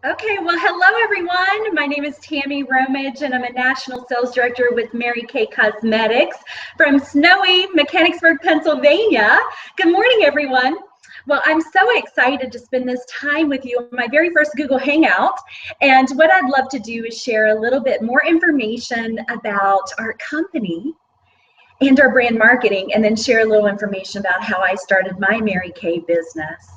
Okay, well, hello everyone. My name is Tammy Romage, and I'm a National Sales Director with Mary Kay Cosmetics from snowy Mechanicsburg, Pennsylvania. Good morning, everyone. Well, I'm so excited to spend this time with you on my very first Google Hangout. And what I'd love to do is share a little bit more information about our company and our brand marketing, and then share a little information about how I started my Mary Kay business.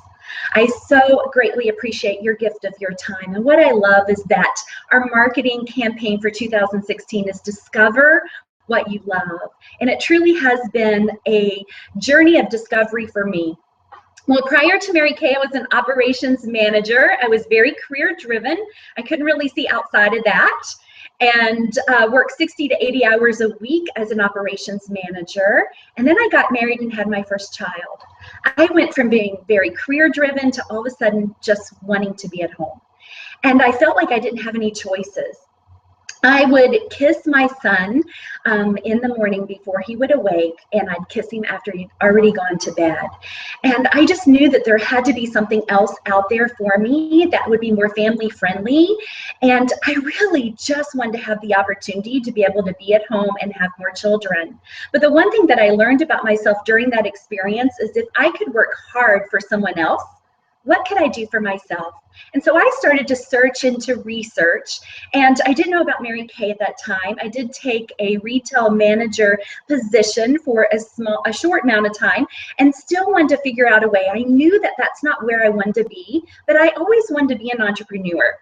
I so greatly appreciate your gift of your time. And what I love is that our marketing campaign for 2016 is Discover What You Love. And it truly has been a journey of discovery for me. Well, prior to Mary Kay, I was an operations manager. I was very career driven. I couldn't really see outside of that, and worked 60 to 80 hours a week as an operations manager. And then I got married and had my first child. I went from being very career driven to all of a sudden just wanting to be at home. And I felt like I didn't have any choices. I would kiss my son in the morning before he would awake, and I'd kiss him after he'd already gone to bed. And I just knew that there had to be something else out there for me that would be more family friendly. And I really just wanted to have the opportunity to be able to be at home and have more children. But the one thing that I learned about myself during that experience is if I could work hard for someone else, what could I do for myself? And so I started to search into research, and I didn't know about Mary Kay at that time. I did take a retail manager position for a short amount of time, and still wanted to figure out a way. I knew that that's not where I wanted to be, but I always wanted to be an entrepreneur.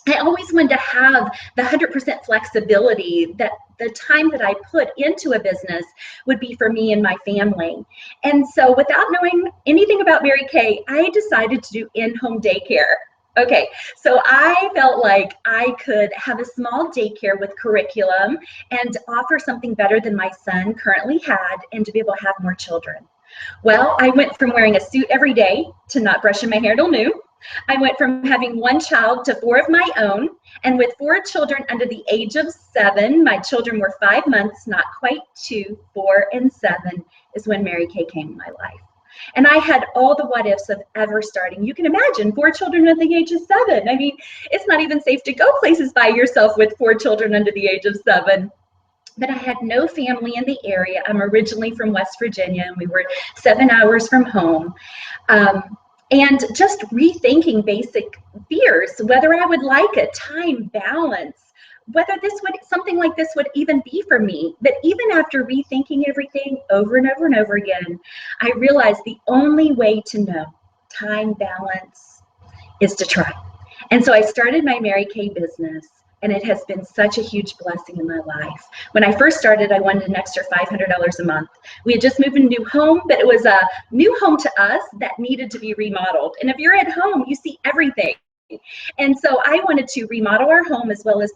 I always wanted to have the 100% flexibility that the time that I put into a business would be for me and my family. And so without knowing anything about Mary Kay, I decided to do in-home daycare. Okay, so I felt like I could have a small daycare with curriculum and offer something better than my son currently had, and to be able to have more children. Well, I went from wearing a suit every day to not brushing my hair till noon. I went from having one child to 4 of my own, and with 4 children under the age of 7. My children were 5 months, not quite 2, 4, and 7 is when Mary Kay came in my life. And I had all the what ifs of ever starting. You can imagine 4 children under the age of 7. I mean, it's not even safe to go places by yourself with 4 children under the age of 7. But I had no family in the area. I'm originally from West Virginia, and we were 7 hours from home. And just rethinking basic fears, whether I would like a time balance, whether something like this would even be for me. But even after rethinking everything over and over and over again, I realized the only way to know time balance is to try. And so I started my Mary Kay business, and it has been such a huge blessing in my life. When I first started, I wanted an extra $500 a month. We had just moved in a new home, but it was a new home to us that needed to be remodeled. And if you're at home, you see everything. And so I wanted to remodel our home, as well as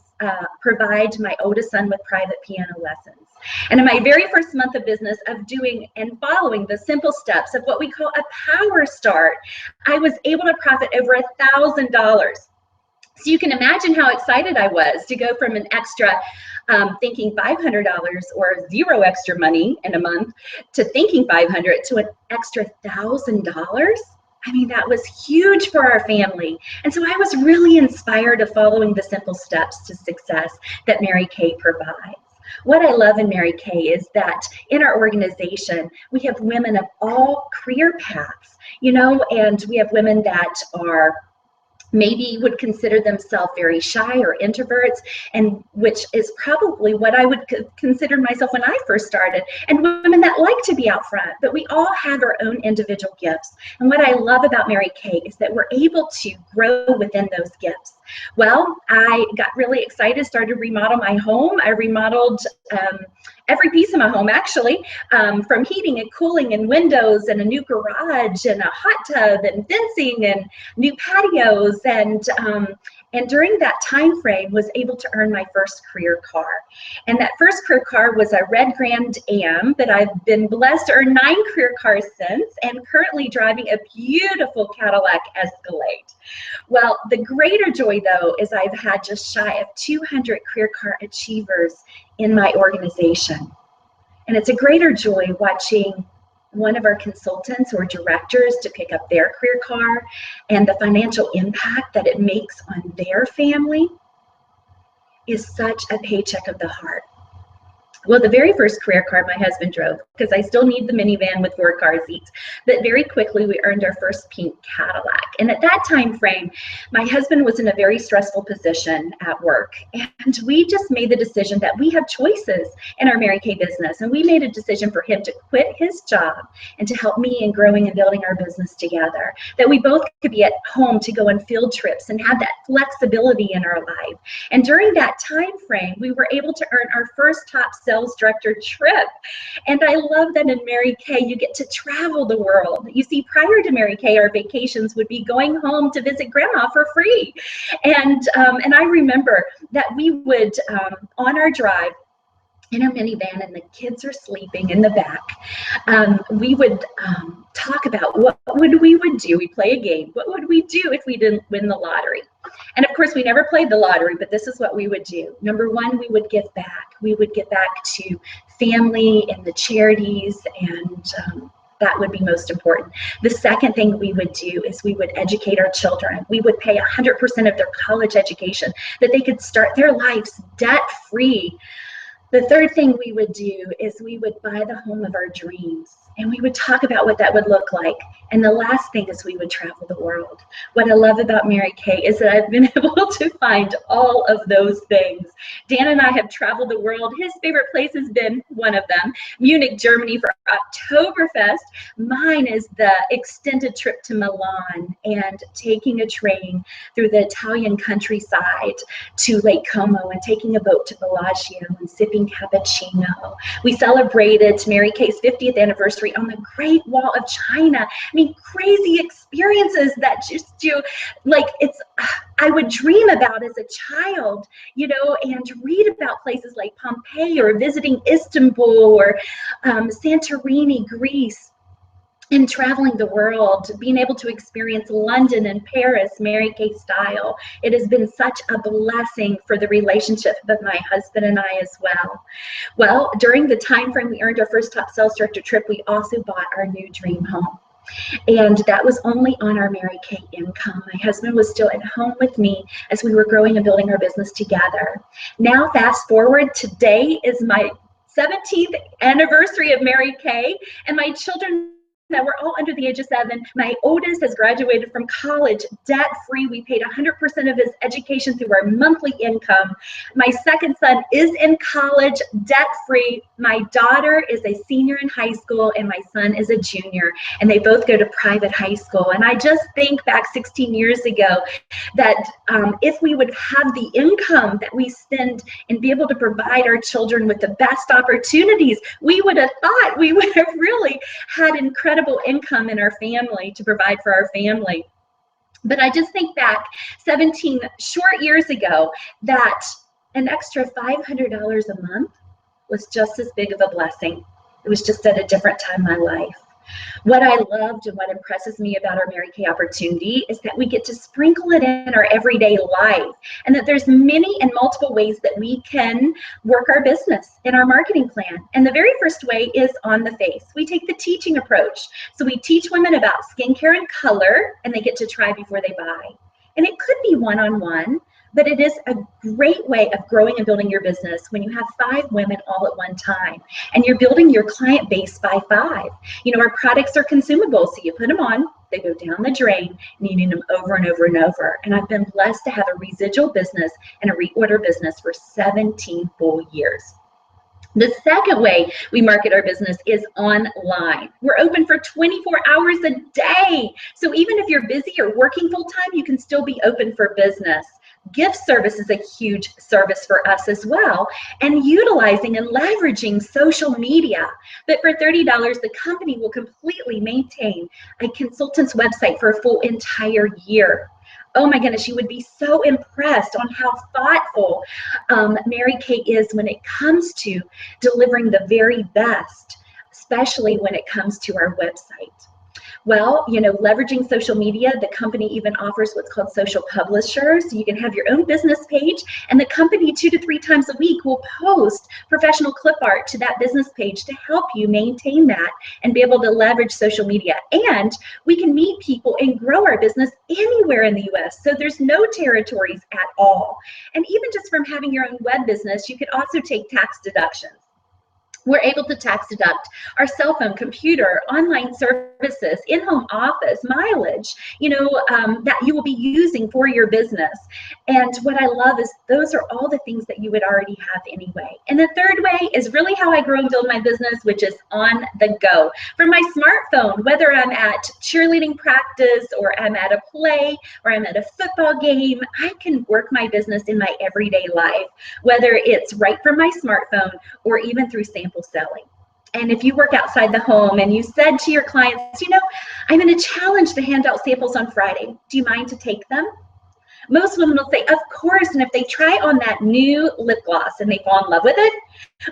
provide my oldest son with private piano lessons. And in my very first month of business, of doing and following the simple steps of what we call a power start, I was able to profit over $1,000. So you can imagine how excited I was to go from an extra thinking $500 or zero extra money in a month to thinking $500 to an extra $1,000. I mean, that was huge for our family. And so I was really inspired of following the simple steps to success that Mary Kay provides. What I love in Mary Kay is that in our organization, we have women of all career paths, and we have women that are maybe would consider themselves very shy or introverts, and which is probably what I would consider myself when I first started, and women that like to be out front. But we all have our own individual gifts. And what I love about Mary Kay is that we're able to grow within those gifts. Well, I got really excited, started to remodel my home. I remodeled every piece of my home, actually, from heating and cooling and windows and a new garage and a hot tub and fencing and new patios, and during that time frame was able to earn my first career car. And that first career car was a red Grand Am, but I've been blessed to earn 9 career cars since, and currently driving a beautiful Cadillac Escalade. Well, the greater joy, though, is I've had just shy of 200 career car achievers in my organization. And it's a greater joy watching one of our consultants or directors to pick up their career car and the financial impact that it makes on their family is such a paycheck of the heart. Well, the very first career car my husband drove, because I still need the minivan with 4 car seats, but very quickly we earned our first pink Cadillac. And at that time frame, my husband was in a very stressful position at work. And we just made the decision that we have choices in our Mary Kay business. And we made a decision for him to quit his job and to help me in growing and building our business together. That we both could be at home to go on field trips and have that flexibility in our life. And during that time frame, we were able to earn our first top sales director trip. And I love that in Mary Kay, you get to travel the world. You see, prior to Mary Kay, our vacations would be going home to visit grandma for free. And I remember that we would, on our drive, in our minivan, and the kids are sleeping in the back, we would talk about what we would do. We play a game. What would we do if we didn't win the lottery? And of course, we never played the lottery, but this is what we would do. Number one, we would give back. We would give back to family and the charities, and that would be most important. The second thing we would do is we would educate our children. We would pay 100% of their college education, that they could start their lives debt-free. The third thing we would do is we would buy the home of our dreams, and we would talk about what that would look like. And the last thing is we would travel the world. What I love about Mary Kay is that I've been able to find all of those things. Dan and I have traveled the world. His favorite place has been one of them, Munich, Germany for Oktoberfest. Mine is the extended trip to Milan and taking a train through the Italian countryside to Lake Como and taking a boat to Bellagio and sipping cappuccino. We celebrated Mary Kay's 50th anniversary on the Great Wall of China. I mean, crazy experiences that just do, like, it's, I would dream about as a child, you know, and read about places like Pompeii or visiting Istanbul or Santorini, Greece. And traveling the world, being able to experience London and Paris, Mary Kay style. It has been such a blessing for the relationship of my husband and I as well. Well, during the time frame we earned our first top sales director trip, we also bought our new dream home. And that was only on our Mary Kay income. My husband was still at home with me as we were growing and building our business together. Now, fast forward, today is my 17th anniversary of Mary Kay, and my children that were all under the age of 7. My oldest has graduated from college debt-free. We paid 100% of his education through our monthly income. My second son is in college debt-free. My daughter is a senior in high school, and my son is a junior, and they both go to private high school. And I just think back 16 years ago that if we would have the income that we spend and be able to provide our children with the best opportunities, we would have thought we would have really had incredible income in our family to provide for our family. But I just think back 17 short years ago that an extra $500 a month was just as big of a blessing. It was just at a different time in my life. What I loved and what impresses me about our Mary Kay opportunity is that we get to sprinkle it in our everyday life, and that there's many and multiple ways that we can work our business in our marketing plan. And the very first way is on the face. We take the teaching approach. So we teach women about skincare and color, and they get to try before they buy. And it could be one-on-one, but it is a great way of growing and building your business when you have 5 women all at one time, and you're building your client base by 5. You know, our products are consumable, so you put them on, they go down the drain, needing them over and over and over. And I've been blessed to have a residual business and a reorder business for 17 full years. The second way we market our business is online. We're open for 24 hours a day. So even if you're busy or working full time, you can still be open for business. Gift service is a huge service for us as well, and utilizing and leveraging social media. But for $30, the company will completely maintain a consultant's website for a full entire year. Oh my goodness, you would be so impressed on how thoughtful Mary Kay is when it comes to delivering the very best, especially when it comes to our website. Well, leveraging social media, the company even offers what's called social publishers. So you can have your own business page, and the company 2 to 3 times a week will post professional clip art to that business page to help you maintain that and be able to leverage social media. And we can meet people and grow our business anywhere in the US. So there's no territories at all. And even just from having your own web business, you could also take tax deductions. We're able to tax deduct our cell phone, computer, online services, in-home office, mileage, that you will be using for your business. And what I love is those are all the things that you would already have anyway. And the third way is really how I grow and build my business, which is on the go. From my smartphone, whether I'm at cheerleading practice or I'm at a play or I'm at a football game, I can work my business in my everyday life, whether it's right from my smartphone or even through sample selling. And if you work outside the home and you said to your clients, I'm going to challenge the handout samples on Friday. Do you mind to take them? Most women will say, of course. And if they try on that new lip gloss and they fall in love with it,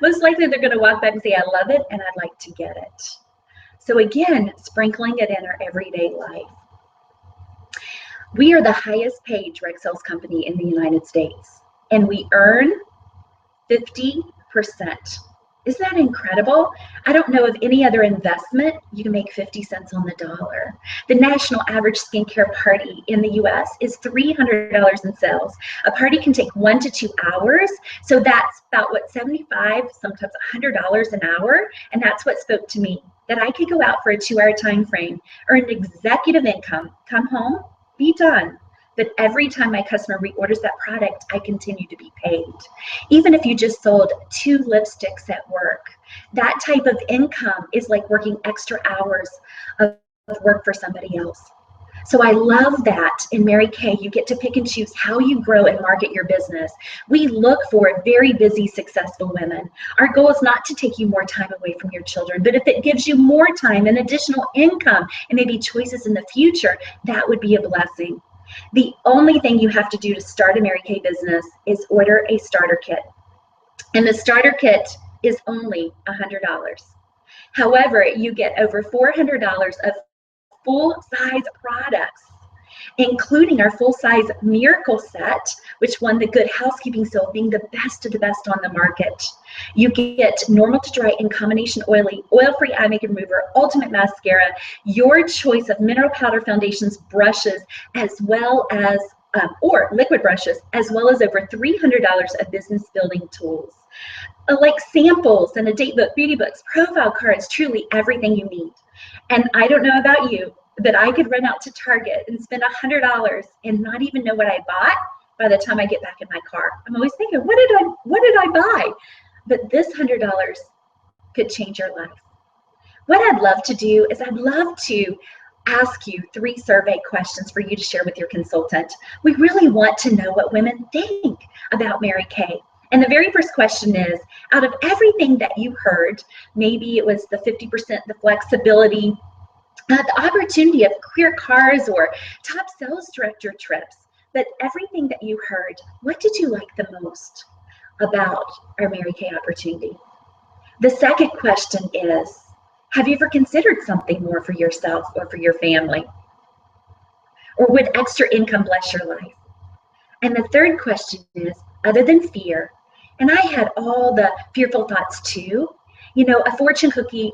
most likely they're going to walk back and say, I love it and I'd like to get it. So again, sprinkling it in our everyday life. We are the highest paid direct sales company in the United States, and we earn 50%. Isn't that incredible? I don't know of any other investment you can make 50 cents on the dollar. The national average skincare party in the US is $300 in sales. A party can take 1 to 2 hours. So that's about $75, sometimes $100 an hour. And that's what spoke to me, that I could go out for a 2-hour time frame, earn executive income, come home, be done. But every time my customer reorders that product, I continue to be paid. Even if you just sold 2 lipsticks at work, that type of income is like working extra hours of work for somebody else. So I love that in Mary Kay, you get to pick and choose how you grow and market your business. We look for very busy, successful women. Our goal is not to take you more time away from your children, but if it gives you more time and additional income and maybe choices in the future, that would be a blessing. The only thing you have to do to start a Mary Kay business is order a starter kit. And the starter kit is only $100. However, you get over $400 of full-size products, including our full-size Miracle Set, which won the Good Housekeeping Seal, being the best of the best on the market. You get normal to dry and combination oily, oil-free eye makeup remover, ultimate mascara, your choice of mineral powder foundations, brushes, as well as, or liquid brushes, as well as over $300 of business building tools. Like samples and a date book, beauty books, profile cards, truly everything you need. And I don't know about you, but I could run out to Target and spend $100 and not even know what I bought by the time I get back in my car. I'm always thinking, what did I buy? But this $100 could change your life. What I'd love to do is I'd love to ask you 3 survey questions for you to share with your consultant. We really want to know what women think about Mary Kay. And the very first question is, out of everything that you heard, maybe it was the 50%, the flexibility, the opportunity of career cars or top sales director trips, but everything that you heard, what did you like the most about our Mary Kay opportunity? The second question is, have you ever considered something more for yourself or for your family? Or would extra income bless your life? And the third question is, other than fear, and I had all the fearful thoughts too. A fortune cookie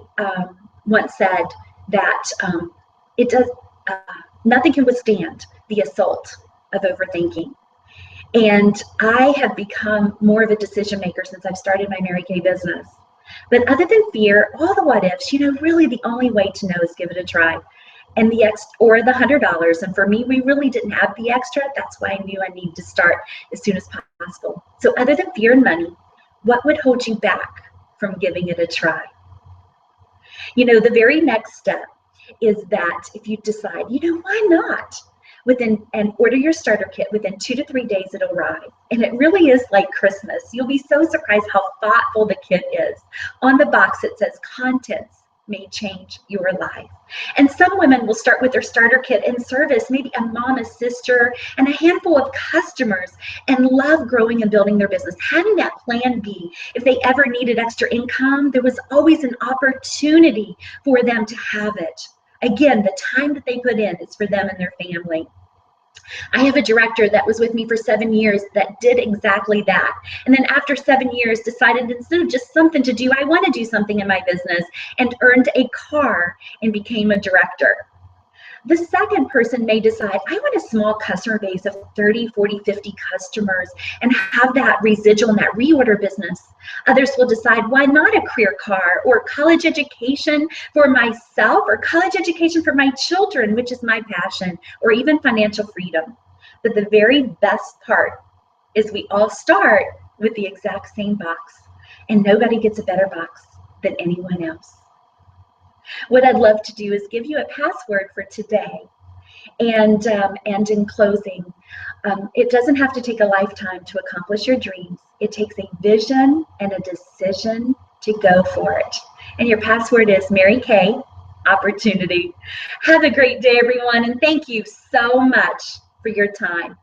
once said that nothing can withstand the assault of overthinking. And I have become more of a decision maker since I've started my Mary Kay business. But other than fear, all the what ifs, really the only way to know is give it a try. And the $100. And for me, we really didn't have the extra. That's why I knew I needed to start as soon as possible. So other than fear and money, what would hold you back from giving it a try? The very next step is that if you decide, why not? And order your starter kit, within 2 to 3 days it'll arrive. And it really is like Christmas. You'll be so surprised how thoughtful the kit is. On the box it says, contents may change your life. And some women will start with their starter kit and service maybe a mom, a sister, and a handful of customers, and love growing and building their business. Having that plan B, if they ever needed extra income, there was always an opportunity for them to have it. Again, the time that they put in is for them and their family. I have a director that was with me for 7 years that did exactly that. And then after 7 years decided instead of just something to do, I want to do something in my business, and earned a car and became a director. The second person may decide, I want a small customer base of 30, 40, 50 customers and have that residual and that reorder business. Others will decide, why not a career car or college education for myself or college education for my children, which is my passion, or even financial freedom. But the very best part is we all start with the exact same box, and nobody gets a better box than anyone else. What I'd love to do is give you a password for today. And in closing, it doesn't have to take a lifetime to accomplish your dreams. It takes a vision and a decision to go for it. And your password is Mary Kay Opportunity. Have a great day, everyone, and thank you so much for your time.